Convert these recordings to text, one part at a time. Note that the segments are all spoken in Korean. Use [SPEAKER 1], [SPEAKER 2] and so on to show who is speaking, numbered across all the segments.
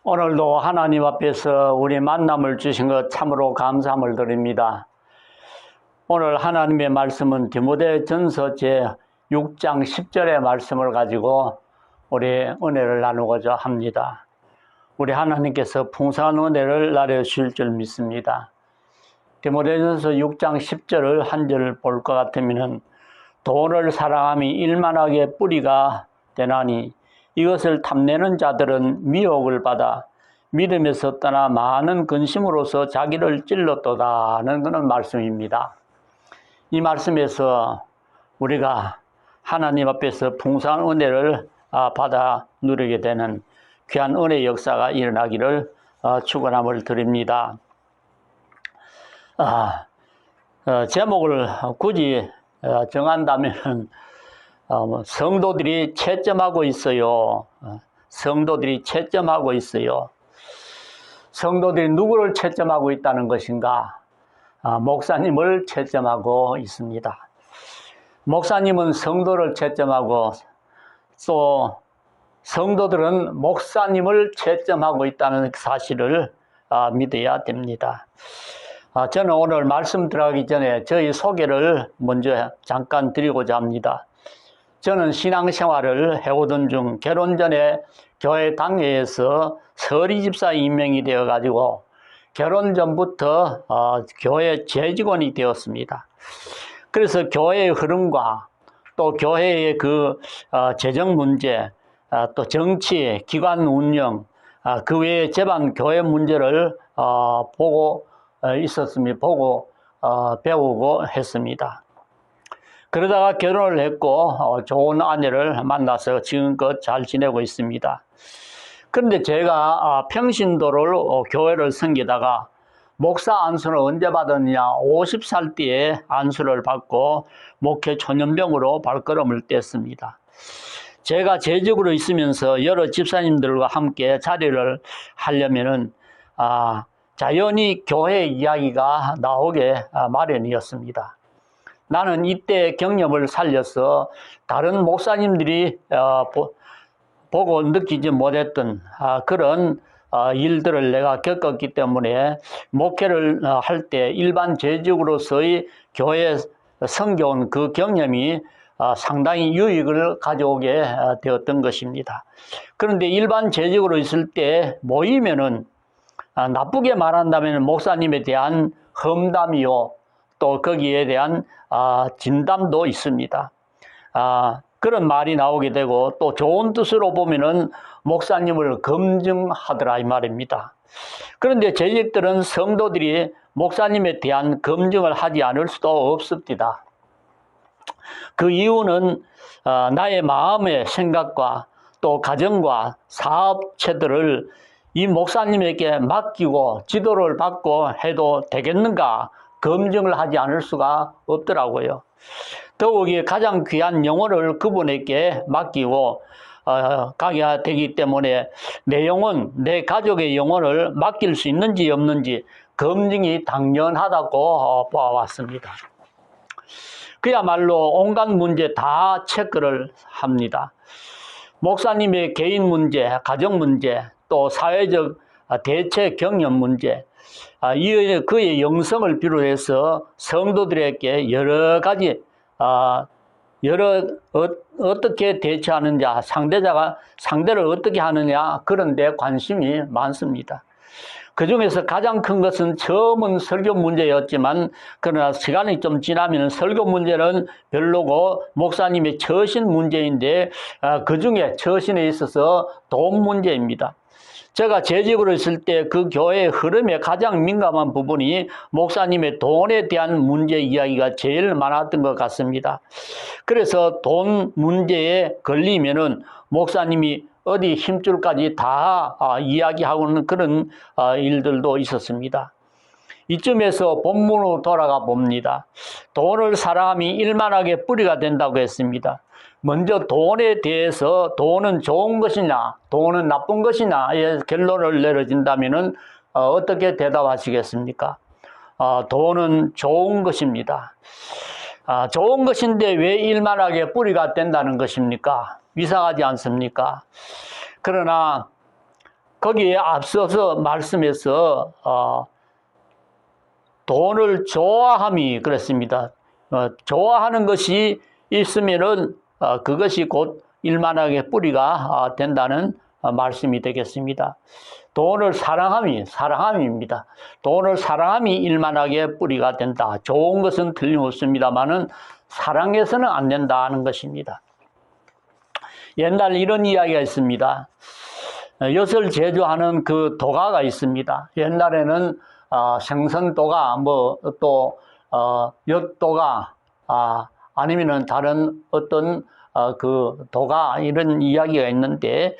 [SPEAKER 1] 오늘도 하나님 앞에서 우리 만남을 주신 것 참으로 감사함을 드립니다. 오늘 하나님의 말씀은 디모데전서 제 6장 10절의 말씀을 가지고 우리 은혜를 나누고자 합니다. 우리 하나님께서 풍성한 은혜를 나눠주실 줄 믿습니다. 디모데전서 6장 10절을 한 절 볼 것 같으면 돈을 사랑함이 일만하게 뿌리가 되나니 이것을 탐내는 자들은 미혹을 받아 믿음에서 떠나 많은 근심으로서 자기를 찔렀도다는 그런 말씀입니다. 이 말씀에서 우리가 하나님 앞에서 풍성한 은혜를 받아 누리게 되는 귀한 은혜의 역사가 일어나기를 축원함을 드립니다. 제목을 굳이 정한다면 성도들이 채점하고 있어요. 성도들이 채점하고 있어요. 성도들이 누구를 채점하고 있다는 것인가? 목사님을 채점하고 있습니다. 목사님은 성도를 채점하고 또 성도들은 목사님을 채점하고 있다는 사실을 믿어야 됩니다. 저는 오늘 말씀 들어가기 전에 저희 소개를 먼저 잠깐 드리고자 합니다. 저는 신앙생활을 해오던 중 결혼 전에 교회 당회에서 서리집사 임명이 되어가지고 결혼 전부터 교회 재직원이 되었습니다. 그래서 교회의 흐름과 또 교회의 그 재정 문제, 또 정치, 기관 운영, 그 외에 제반 교회 문제를 보고 있었습니다. 보고 배우고 했습니다. 그러다가 결혼을 했고 좋은 아내를 만나서 지금껏 잘 지내고 있습니다. 그런데 제가 평신도를 교회를 섬기다가 목사 안수를 언제 받았느냐, 50살 때에 안수를 받고 목회 초년병으로 발걸음을 뗐습니다. 제가 재직으로 있으면서 여러 집사님들과 함께 자리를 하려면은 자연히 교회 이야기가 나오게 마련이었습니다. 나는 이때 경험을 살려서 다른 목사님들이 보고 느끼지 못했던 그런 일들을 내가 겪었기 때문에 목회를 할 때 일반 재직으로서의 교회에 섬겨온 그 경험이 상당히 유익을 가져오게 되었던 것입니다. 그런데 일반 재직으로 있을 때 모이면은 나쁘게 말한다면 목사님에 대한 험담이요, 또 거기에 대한 진담도 있습니다. 그런 말이 나오게 되고 또 좋은 뜻으로 보면은 목사님을 검증하더라 이 말입니다. 그런데 재직들은 성도들이 목사님에 대한 검증을 하지 않을 수도 없습니다. 그 이유는 나의 마음의 생각과 또 가정과 사업체들을 이 목사님에게 맡기고 지도를 받고 해도 되겠는가 검증을 하지 않을 수가 없더라고요. 더욱이 가장 귀한 영혼을 그분에게 맡기고 가게 되기 때문에 내 영혼, 내 가족의 영혼을 맡길 수 있는지 없는지 검증이 당연하다고 보아왔습니다. 그야말로 온갖 문제 다 체크를 합니다. 목사님의 개인 문제, 가정 문제, 또 사회적 대체 경험 문제, 그의 영성을 비롯해서 성도들에게 여러 가지 어떻게 대처하느냐, 상대를 어떻게 하느냐, 그런 데 관심이 많습니다. 그 중에서 가장 큰 것은 처음은 설교 문제였지만 그러나 시간이 좀 지나면 설교 문제는 별로고 목사님의 처신 문제인데 그 중에 처신에 있어서 돈 문제입니다. 제가 재직으로 있을 때 그 교회의 흐름에 가장 민감한 부분이 목사님의 돈에 대한 문제 이야기가 제일 많았던 것 같습니다. 그래서 돈 문제에 걸리면은 목사님이 어디 힘줄까지 다 이야기하고는 그런 일들도 있었습니다. 이쯤에서 본문으로 돌아가 봅니다. 돈을 사람이 일만하게 뿌리가 된다고 했습니다. 먼저 돈에 대해서 돈은 좋은 것이냐, 돈은 나쁜 것이냐의 결론을 내려진다면 어떻게 대답하시겠습니까? 돈은 좋은 것입니다. 좋은 것인데 왜 일만하게 뿌리가 된다는 것입니까? 이상하지 않습니까? 그러나 거기에 앞서서 말씀에서 돈을 좋아함이 그랬습니다. 좋아하는 것이 있으면은 그것이 곧 일만하게 뿌리가 된다는 말씀이 되겠습니다. 돈을 사랑함입니다. 돈을 사랑함이 일만하게 뿌리가 된다. 좋은 것은 틀림없습니다만은 사랑해서는 안 된다는 것입니다. 옛날 이런 이야기가 있습니다. 엿을 제조하는 그 도가가 있습니다. 옛날에는 생선도가 또 엿도가 아니면은 다른 어떤 그 도가 이런 이야기가 있는데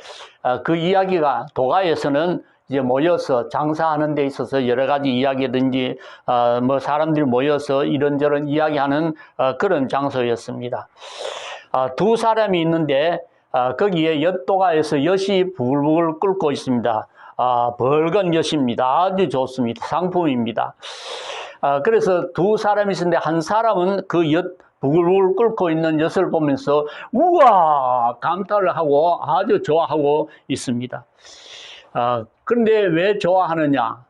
[SPEAKER 1] 그 이야기가 도가에서는 이제 모여서 장사하는 데 있어서 여러 가지 이야기든지 사람들이 모여서 이런저런 이야기하는 그런 장소였습니다. 두 사람이 있는데 거기에 엿도가에서 엿이 부글부글 끓고 있습니다. 붉은 엿입니다. 아주 좋습니다. 상품입니다. 그래서 두 사람이 있었는데 한 사람은 그 엿 부글부글 끓고 있는 엿을 보면서 우와 감탄을 하고 아주 좋아하고 있습니다. 그런데 왜 좋아하느냐?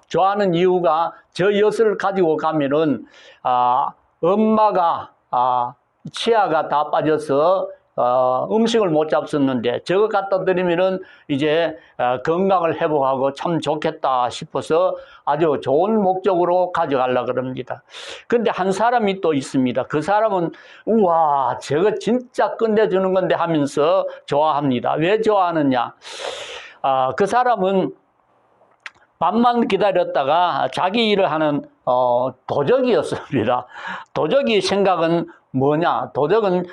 [SPEAKER 1] 좋아하는 이유가 저 엿을 가지고 가면은 엄마가 치아가 다 빠져서 음식을 못 잡섰는데 저거 갖다 드리면은 이제 건강을 회복하고 참 좋겠다 싶어서 아주 좋은 목적으로 가져가려고 그럽니다. 근데 한 사람이 또 있습니다. 그 사람은 우와 저거 진짜 끝내주는 건데 하면서 좋아합니다. 왜 좋아하느냐? 그 사람은 밤만 기다렸다가 자기 일을 하는 도적이었습니다. 도적이 생각은 뭐냐? 도적은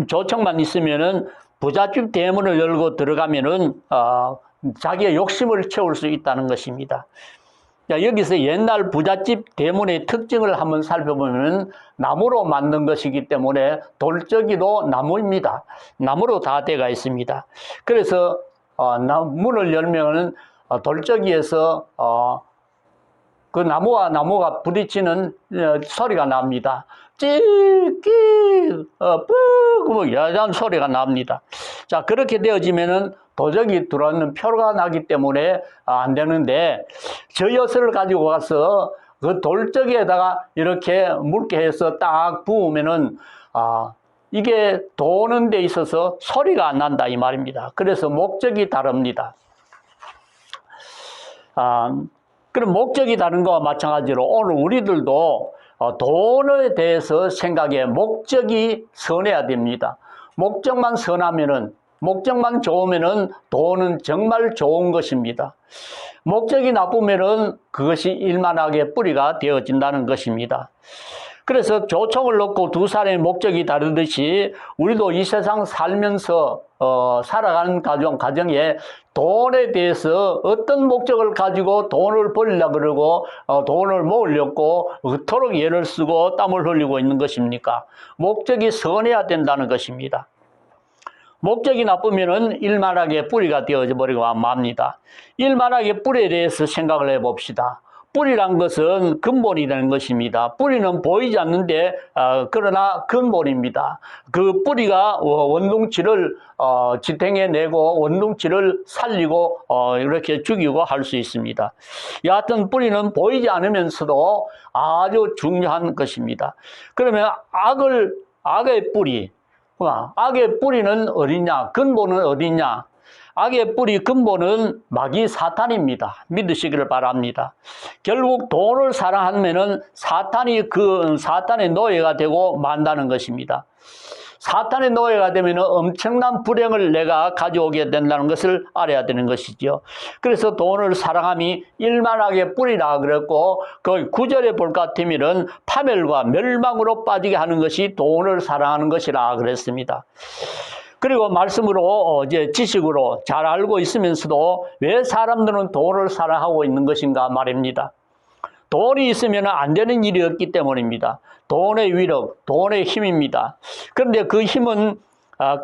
[SPEAKER 1] 조청만 있으면은 부잣집 대문을 열고 들어가면은 자기의 욕심을 채울 수 있다는 것입니다. 자, 여기서 옛날 부잣집 대문의 특징을 한번 살펴보면 나무로 만든 것이기 때문에 돌적이도 나무입니다. 나무로 다 되어 있습니다. 그래서 문을 열면 돌적이에서 그 나무와 나무가 부딪히는 소리가 납니다. 찌끼, 푹, 야잔 소리가 납니다. 자, 그렇게 되어지면은 도적이 들어오는 표가 나기 때문에 안 되는데, 저 엿을 가지고 가서 그 돌적에다가 이렇게 묽게 해서 딱 부으면은, 이게 도는 데 있어서 소리가 안 난다, 이 말입니다. 그래서 목적이 다릅니다. 그럼 목적이 다른 거와 마찬가지로 오늘 우리들도 돈에 대해서 생각해 목적이 선해야 됩니다. 목적만 좋으면은 돈은 정말 좋은 것입니다. 목적이 나쁘면은 그것이 일만하게 뿌리가 되어진다는 것입니다. 그래서 조청을 넣고 두 사람의 목적이 다르듯이 우리도 이 세상 살면서 살아가는 가정에 돈에 대해서 어떤 목적을 가지고 돈을 벌려고 그러고 돈을 모으려고 그토록 애를 쓰고 땀을 흘리고 있는 것입니까? 목적이 선해야 된다는 것입니다. 목적이 나쁘면은 일만하게 뿌리가 되어져 버리고 맙니다. 일만하게 뿌리에 대해서 생각을 해봅시다. 뿌리란 것은 근본이 되는 것입니다. 뿌리는 보이지 않는데 그러나 근본입니다. 그 뿌리가 원둥치를 지탱해내고 원둥치를 살리고 이렇게 죽이고 할 수 있습니다. 여하튼 뿌리는 보이지 않으면서도 아주 중요한 것입니다. 그러면 악의 뿌리는 어디냐? 근본은 어디냐? 악의 뿌리 근본은 마귀 사탄입니다. 믿으시기를 바랍니다. 결국 돈을 사랑하면은 사탄의 노예가 되고 만다는 것입니다. 사탄의 노예가 되면 엄청난 불행을 내가 가져오게 된다는 것을 알아야 되는 것이죠. 그래서 돈을 사랑함이 일만하게 뿌리라 그랬고, 그 9절에 볼 것 같으면 파멸과 멸망으로 빠지게 하는 것이 돈을 사랑하는 것이라 그랬습니다. 그리고 말씀으로 이제 지식으로 잘 알고 있으면서도 왜 사람들은 돈을 사랑하고 있는 것인가 말입니다. 돈이 있으면 안 되는 일이 없기 때문입니다. 돈의 위력, 돈의 힘입니다. 그런데 그 힘은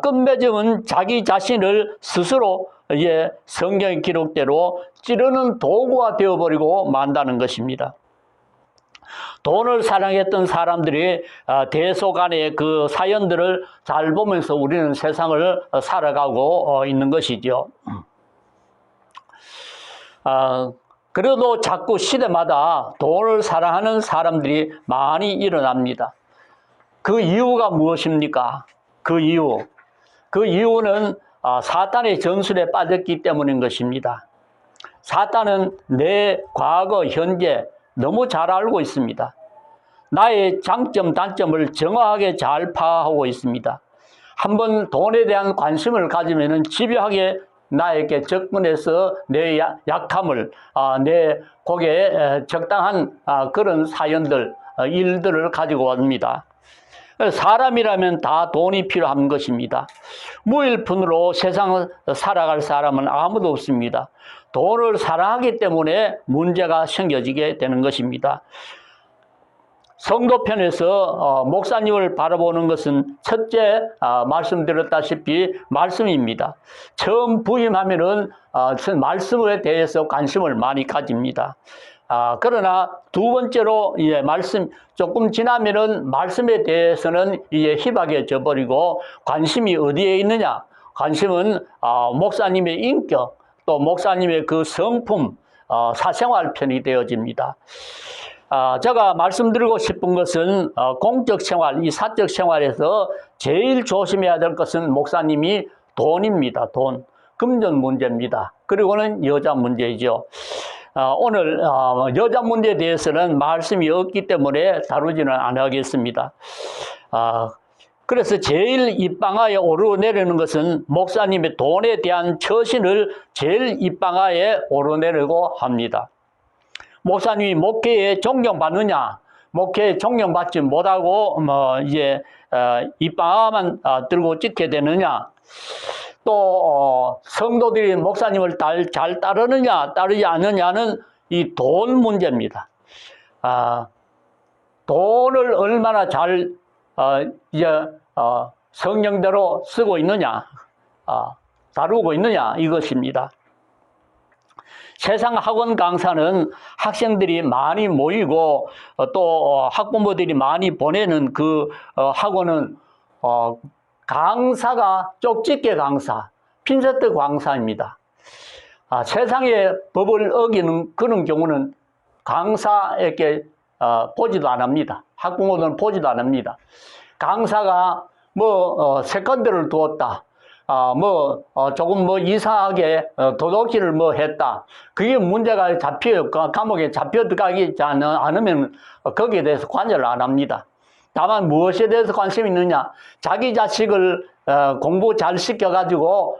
[SPEAKER 1] 끝맺음은 자기 자신을 스스로 이제 성경의 기록대로 찌르는 도구가 되어버리고 만다는 것입니다. 돈을 사랑했던 사람들이 대소간의 그 사연들을 잘 보면서 우리는 세상을 살아가고 있는 것이죠. 그래도 자꾸 시대마다 돈을 사랑하는 사람들이 많이 일어납니다. 그 이유가 무엇입니까? 그 이유는 사탄의 전술에 빠졌기 때문인 것입니다. 사탄은 내 과거, 현재 너무 잘 알고 있습니다. 나의 장점, 단점을 정확하게 잘 파악하고 있습니다. 한번 돈에 대한 관심을 가지면 집요하게 나에게 접근해서 내 약함을, 내 거기에 적당한 그런 사연들, 일들을 가지고 옵니다. 사람이라면 다 돈이 필요한 것입니다. 무일푼으로 세상을 살아갈 사람은 아무도 없습니다. 돈을 사랑하기 때문에 문제가 생겨지게 되는 것입니다. 성도편에서 목사님을 바라보는 것은 첫째 말씀드렸다시피 말씀입니다. 처음 부임하면은 말씀에 대해서 관심을 많이 가집니다. 그러나 두 번째로 말씀 조금 지나면은 말씀에 대해서는 희박해져 버리고 관심이 어디에 있느냐? 관심은 목사님의 인격 또 목사님의 그 성품 사생활 편이 되어집니다. 제가 말씀드리고 싶은 것은 공적 생활, 이 사적 생활에서 제일 조심해야 될 것은 목사님이 돈입니다. 돈. 금전 문제입니다. 그리고는 여자 문제이죠. 오늘 여자 문제에 대해서는 말씀이 없기 때문에 다루지는 않겠습니다. 그래서 제일 입방아에 오르내리는 것은 목사님의 돈에 대한 처신을 제일 입방아에 오르내리고 합니다. 목사님이 목회에 존경받느냐, 목회에 존경받지 못하고 입방아만 들고 찍게 되느냐, 또 성도들이 목사님을 잘 따르느냐 따르지 않느냐는 이 돈 문제입니다. 돈을 얼마나 잘 성령대로 쓰고 있느냐, 다루고 있느냐 이것입니다. 세상 학원 강사는 학생들이 많이 모이고 또 학부모들이 많이 보내는 그 학원은 강사가 쪽집게 강사, 핀세트 강사입니다. 세상의 법을 어기는 그런 경우는 강사에게 보지도 않습니다. 학부모들은 보지도 않습니다. 강사가 세컨드를 두었다. 조금 이상하게 도둑질을 했다. 그게 문제가 감옥에 잡혀 들어가지 않으면 거기에 대해서 관여를 안 합니다. 다만 무엇에 대해서 관심이 있느냐? 자기 자식을 공부 잘 시켜가지고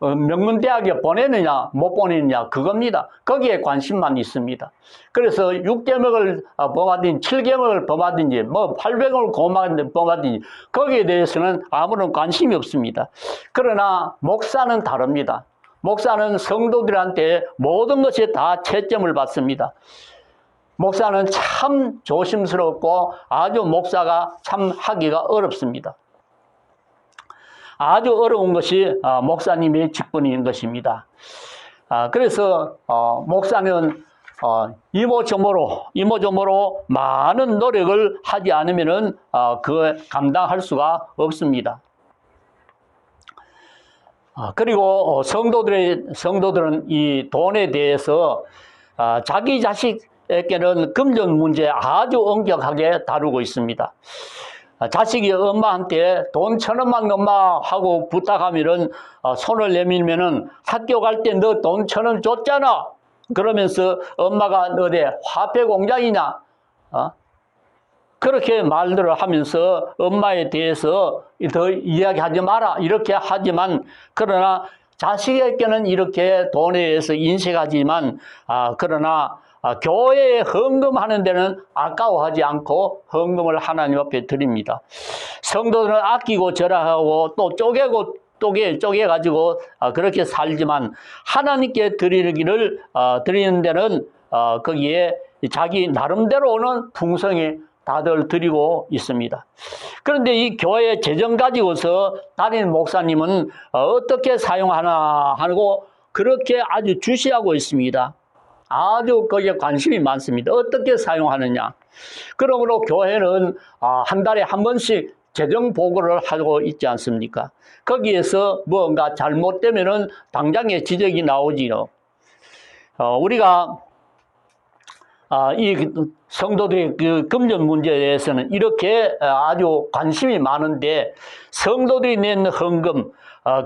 [SPEAKER 1] 명문대학에 보내느냐 못 보내느냐 그겁니다. 거기에 관심만 있습니다. 그래서 6개명을 범하든지 7개명을 범하든지 800을 범하든지 거기에 대해서는 아무런 관심이 없습니다. 그러나 목사는 다릅니다. 목사는 성도들한테 모든 것에 다 채점을 받습니다. 목사는 참 조심스럽고 아주 목사가 참 하기가 어렵습니다. 아주 어려운 것이 목사님의 직분인 것입니다. 그래서 목사는 이모저모로 많은 노력을 하지 않으면은 그 감당할 수가 없습니다. 그리고 성도들은 이 돈에 대해서 자기 자식에게는 금전 문제 아주 엄격하게 다루고 있습니다. 자식이 엄마한테 돈 1,000원만 엄마 하고 부탁하면은 손을 내밀면은 학교 갈 때 너 돈 1,000원 줬잖아. 그러면서 엄마가 너네 화폐 공장이냐? 그렇게 말들을 하면서 엄마에 대해서 더 이야기하지 마라. 이렇게 하지만 그러나 자식에게는 이렇게 돈에 대해서 인식하지만 그러나 교회에 헌금하는 데는 아까워하지 않고 헌금을 하나님 앞에 드립니다. 성도들은 아끼고 절약하고 또 쪼개가지고 그렇게 살지만 하나님께 드리는 데는 거기에 자기 나름대로는 풍성히 다들 드리고 있습니다. 그런데 이 교회 재정 가지고서 담임 목사님은 어떻게 사용하나 하고 그렇게 아주 주시하고 있습니다. 아주 거기에 관심이 많습니다. 어떻게 사용하느냐. 그러므로 교회는 한 달에 한 번씩 재정 보고를 하고 있지 않습니까? 거기에서 뭔가 잘못되면은 당장에 지적이 나오지요. 우리가 이 성도들의 그 금전 문제에 대해서는 이렇게 아주 관심이 많은데, 성도들이 낸 헌금,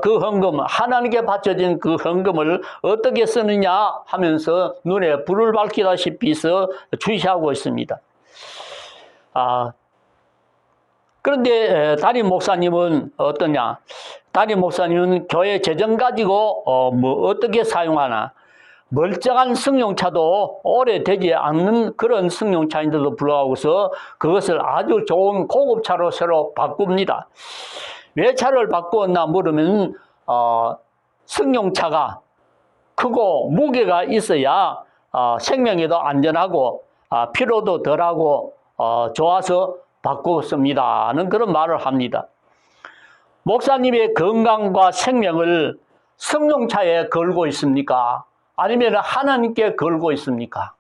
[SPEAKER 1] 그 헌금, 하나님께 바쳐진 그 헌금을 어떻게 쓰느냐 하면서 눈에 불을 밝히다시피 해서 주시하고 있습니다. 그런데 담임 목사님은 어떠냐? 담임 목사님은 교회 재정 가지고 어떻게 사용하나? 멀쩡한 승용차도 오래되지 않는 그런 승용차인데도 불구하고서 그것을 아주 좋은 고급차로 새로 바꿉니다. 왜 차를 바꾸었나 물으면 승용차가 크고 무게가 있어야 생명에도 안전하고 피로도 덜하고 좋아서 바꾸었습니다는 그런 말을 합니다. 목사님의 건강과 생명을 승용차에 걸고 있습니까? 아니면 하나님께 걸고 있습니까?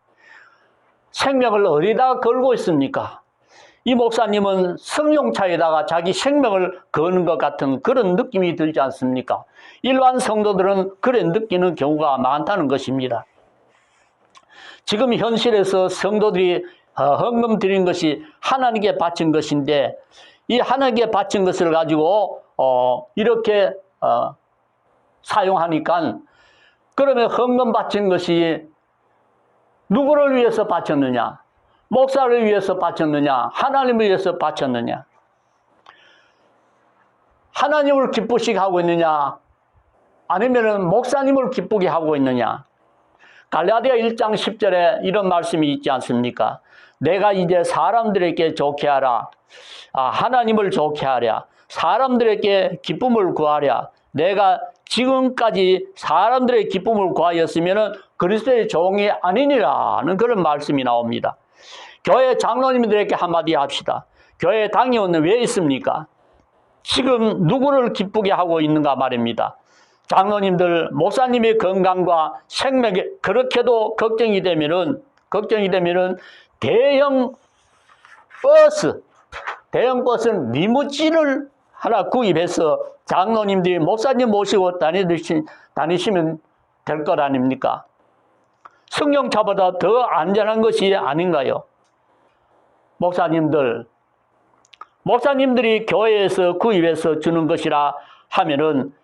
[SPEAKER 1] 생명을 어디다 걸고 있습니까? 이 목사님은 승용차에다가 자기 생명을 거는 것 같은 그런 느낌이 들지 않습니까? 일반 성도들은 그래 느끼는 경우가 많다는 것입니다. 지금 현실에서 성도들이 헌금 드린 것이 하나님께 바친 것인데, 이 하나님께 바친 것을 가지고 이렇게 사용하니까, 그러면 헌금 바친 것이 누구를 위해서 바쳤느냐? 목사를 위해서 바쳤느냐? 하나님을 위해서 바쳤느냐? 하나님을 기쁘시게 하고 있느냐? 아니면 목사님을 기쁘게 하고 있느냐? 갈라디아 1장 10절에 이런 말씀이 있지 않습니까? 내가 이제 사람들에게 좋게 하라. 하나님을 좋게 하랴. 사람들에게 기쁨을 구하랴. 내가 지금까지 사람들의 기쁨을 구하였으면 그리스도의 종이 아니니라는 그런 말씀이 나옵니다. 교회 장로님들에게 한마디 합시다. 교회 당회원은 왜 있습니까? 지금 누구를 기쁘게 하고 있는가 말입니다. 장로님들, 목사님의 건강과 생명에 그렇게도 걱정이 되면은 대형 버스는 리무진을 하나 구입해서 장로님들이 목사님 모시고 다니시면 될 것 아닙니까? 승용차보다 더 안전한 것이 아닌가요? 목사님들이 교회에서 구입해서 주는 것이라 하면은,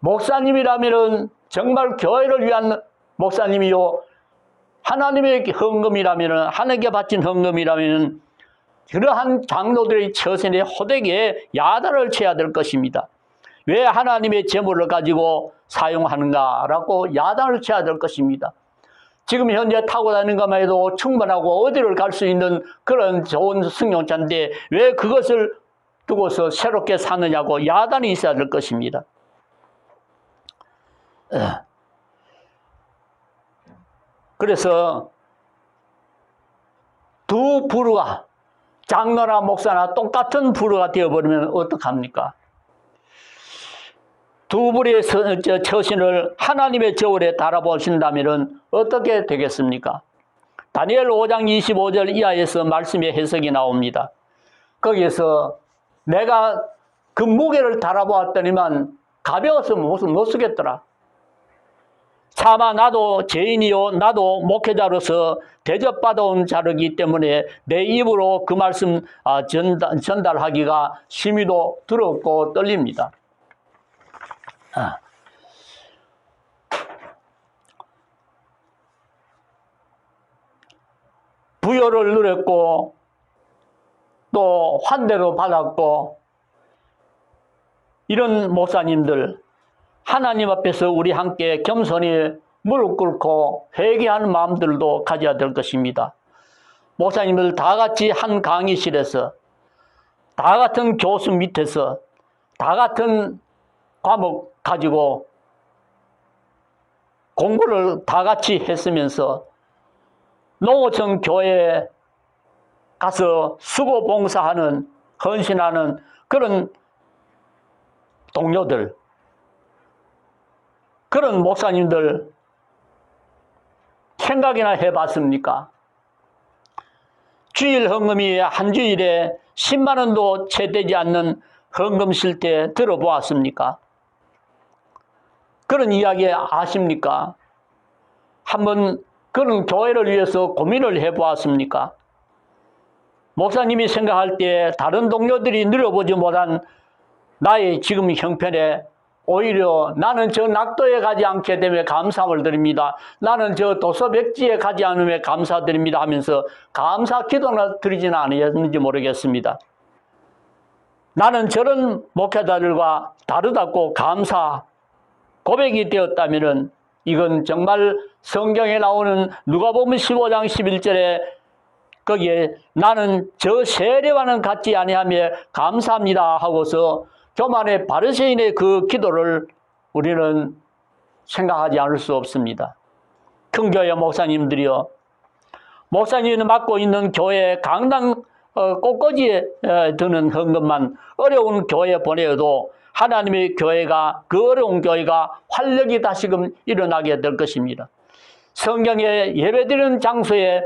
[SPEAKER 1] 목사님이라면은 정말 교회를 위한 목사님이요, 하나님의 헌금이라면은, 하나님께 바친 헌금이라면은 그러한 장로들의 처신에 호되게 야단을 쳐야 될 것입니다. 왜 하나님의 재물을 가지고 사용하는가라고 야단을 쳐야 될 것입니다. 지금 현재 타고 다니는 것만 해도 충분하고 어디를 갈 수 있는 그런 좋은 승용차인데 왜 그것을 두고서 새롭게 사느냐고 야단이 있어야 될 것입니다. 그래서 두 부류가, 장로나 목사나 똑같은 부류가 되어버리면 어떡합니까? 두 부류의 처신을 하나님의 저울에 달아보신다면 어떻게 되겠습니까? 다니엘 5장 25절 이하에서 말씀의 해석이 나옵니다. 거기에서 내가 그 무게를 달아보았더니만 가벼워서 못 쓰겠더라. 차마 나도 죄인이요, 나도 목회자로서 대접받아온 자르기 때문에 내 입으로 그 말씀 전달하기가 심히도 두렵고 떨립니다. 부여를 누렸고 또 환대도 받았고, 이런 목사님들, 하나님 앞에서 우리 함께 겸손히 무릎 꿇고 회개하는 마음들도 가져야 될 것입니다. 목사님들 다 같이 한 강의실에서, 다 같은 교수 밑에서, 다 같은 과목 가지고 공부를 다 같이 했으면서 농어촌 교회에 가서 수고 봉사하는, 헌신하는 그런 동료들, 그런 목사님들 생각이나 해봤습니까? 주일 헌금이 한 주일에 10만 원도 채 되지 않는 헌금 실 때 들어보았습니까? 그런 이야기 아십니까? 한번 그런 교회를 위해서 고민을 해보았습니까? 목사님이 생각할 때 다른 동료들이 누려보지 못한 나의 지금 형편에 오히려 나는 저 낙도에 가지 않게 되면 감사함을 드립니다. 나는 저 도서백지에 가지 않으면 감사드립니다 하면서 감사 기도나 드리지는 않았는지 모르겠습니다. 나는 저런 목회자들과 다르다고 감사 고백이 되었다면 이건 정말 성경에 나오는 누가복음 15장 11절에 거기에 나는 저 세례와는 같지 아니하며 감사합니다 하고서 교만의 바리새인의 그 기도를 우리는 생각하지 않을 수 없습니다. 큰 교회 목사님들이요, 목사님이 맡고 있는 교회 강당 꽃꽂이에 드는 헌금만 어려운 교회에 보내어도 하나님의 교회가, 그 어려운 교회가 활력이 다시금 일어나게 될 것입니다. 성경에 예배드리는 장소에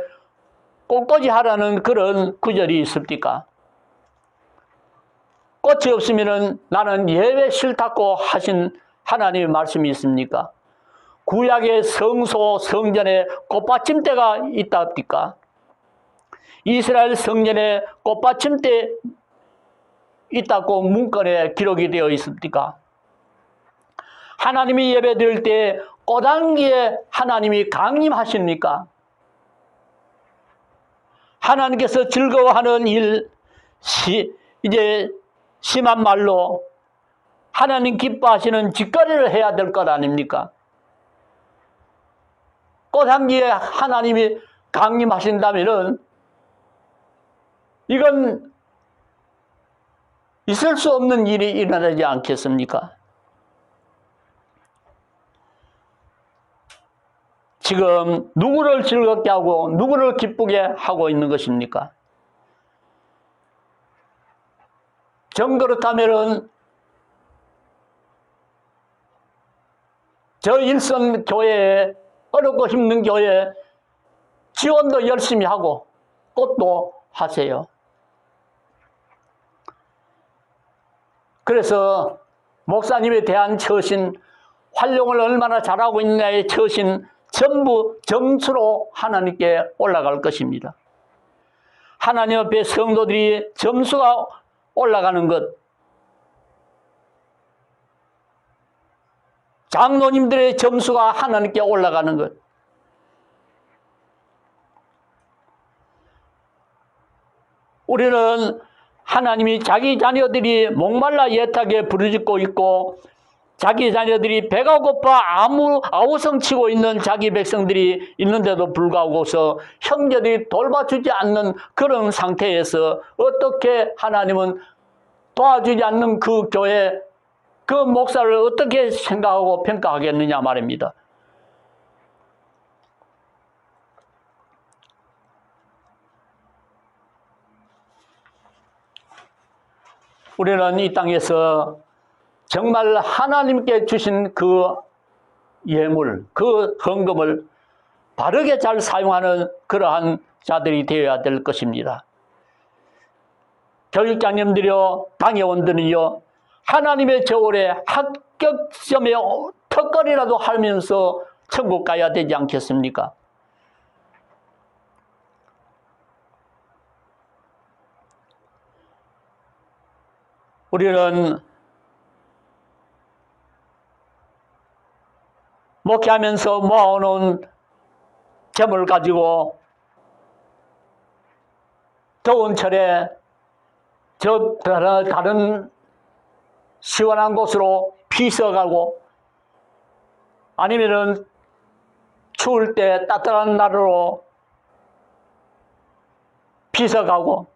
[SPEAKER 1] 꽃꽂이 하라는 그런 구절이 있습니까? 꽃이 없으면 나는 예배 싫다고 하신 하나님의 말씀이 있습니까? 구약의 성소 성전에 꽃받침대가 있답니까? 이스라엘 성전에 꽃받침대 있다고 문건에 기록이 되어 있습니까? 하나님이 예배드릴 때 꽃향기에 하나님이 강림하십니까? 하나님께서 즐거워하는 일, 이제 심한 말로 하나님 기뻐하시는 짓거리를 해야 될 것 아닙니까? 꽃향기에 하나님이 강림하신다면 이건 있을 수 없는 일이 일어나지 않겠습니까? 지금 누구를 즐겁게 하고 누구를 기쁘게 하고 있는 것입니까? 정 그렇다면은 저 일선 교회에, 어렵고 힘든 교회에 지원도 열심히 하고 꽃도 하세요. 그래서 목사님에 대한 처신, 활용을 얼마나 잘하고 있냐의 처신 전부 점수로 하나님께 올라갈 것입니다. 하나님 앞에 성도들이 점수가 올라가는 것, 장로님들의 점수가 하나님께 올라가는 것, 우리는 하나님이 자기 자녀들이 목말라 애타게 부르짖고 있고 자기 자녀들이 배가 고파 아우성치고 있는 자기 백성들이 있는데도 불구하고서 형제들이 돌봐주지 않는 그런 상태에서 어떻게 하나님은 도와주지 않는 그 교회, 그 목사를 어떻게 생각하고 평가하겠느냐 말입니다. 우리는 이 땅에서 정말 하나님께 주신 그 예물, 그 헌금을 바르게 잘 사용하는 그러한 자들이 되어야 될 것입니다. 교육장님들이요, 당회원들은요, 하나님의 저울에 합격점에 턱걸이라도 하면서 천국 가야 되지 않겠습니까? 우리는 목회하면서 모아오는 재물 가지고 더운 철에 저 다른 시원한 곳으로 피서가고 아니면은 추울 때 따뜻한 나라로 피서가고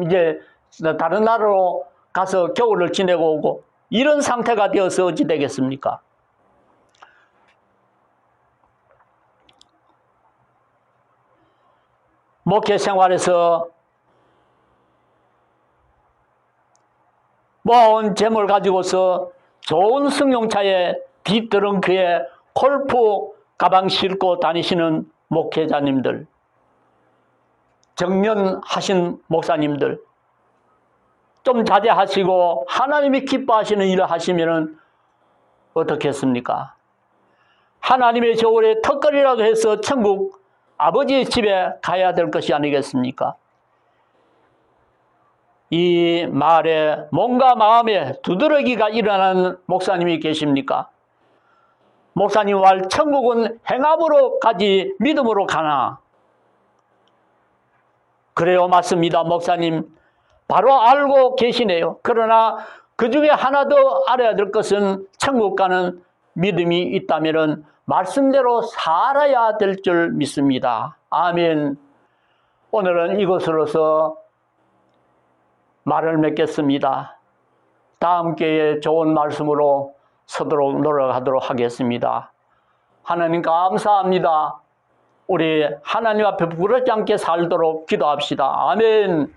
[SPEAKER 1] 이제 다른 나라로 가서 겨울을 지내고 오고 이런 상태가 되어서 어찌 되겠습니까? 목회 생활에서 모아온 재물 가지고서 좋은 승용차에 뒤트렁크에 골프 가방 싣고 다니시는 목회자님들, 정년하신 목사님들, 좀 자제하시고 하나님이 기뻐하시는 일을 하시면 어떻겠습니까? 하나님의 저울에 턱걸이라도 해서 천국 아버지의 집에 가야 될 것이 아니겠습니까? 이 말에 몸과 마음에 두드러기가 일어나는 목사님이 계십니까? 목사님 말 천국은 행함으로 가지 믿음으로 가나? 그래요, 맞습니다. 목사님 바로 알고 계시네요. 그러나 그 중에 하나 더 알아야 될 것은 천국 가는 믿음이 있다면 말씀대로 살아야 될 줄 믿습니다. 아멘. 오늘은 이것으로서 말을 맺겠습니다. 다음 기회에 좋은 말씀으로 서도록 노력하도록 하겠습니다. 하나님 감사합니다. 우리 하나님 앞에 부끄럽지 않게 살도록 기도합시다. 아멘.